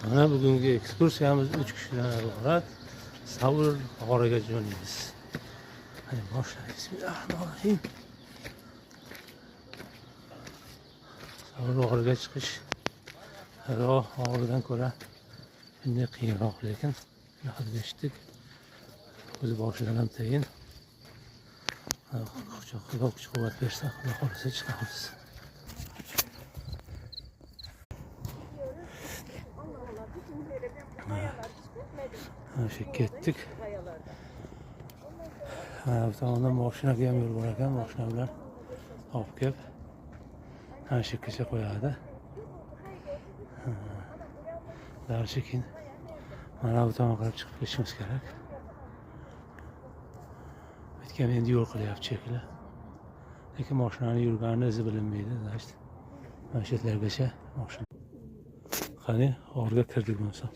Mana bugungi ekskursiyamiz 3 kishidan iborat. Savr g'origa jo'naymiz. Hadi boshlaymiz. Bismillahirrohmanirrohim. Savr g'origa chiqish g'oridan ko'ra bunday qiyinroq, lekin hozir eshitdik. O'zi boshidan ham tayin. Xudo kuch-quvvat bersa, Xudo xolisa chiqamiz. Şu ketdik. Bu tomondan mashinaga ham yo'l bor ekan, mashinalar olib kelib ana shu yergacha qo'yadi. Darsekin mana bu tomonga qarab chiqib ketishimiz kerak. Bitgan endi yo'l qilyapti shekilli. Lekin mashinani yurgani izi bilinmaydi. Mana shu yerlargacha mashina. Qani, g'orga kirdik bo'lsa.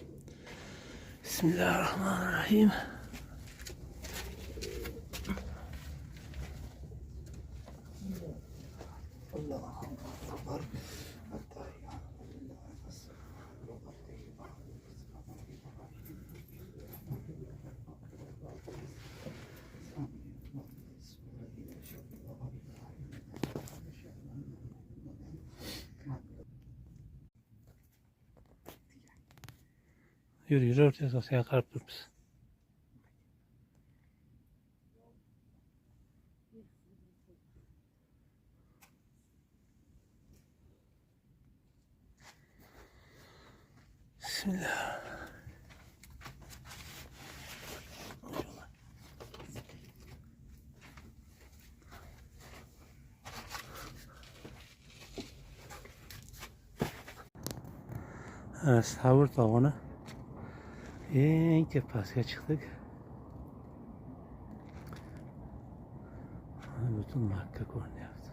Bismillahirrahmanirrahim. Yürü ortaya sen qarab turibmiz. Bismillah. Savr tog'ini eng tepasiga chiqdik. Butun Makka ko'rinyapti.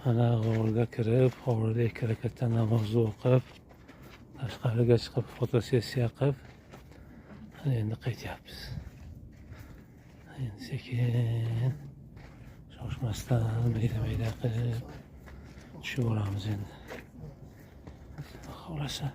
Ana g'orga kirib, g'orda 2 rakatdan namoz o'qib, tashqariga chiqib fotosessiya qilib, endi qaytyapmiz. Endi sekin shoshmasdan mayda-mayda qilib tushib boramiz endi. Xolasa.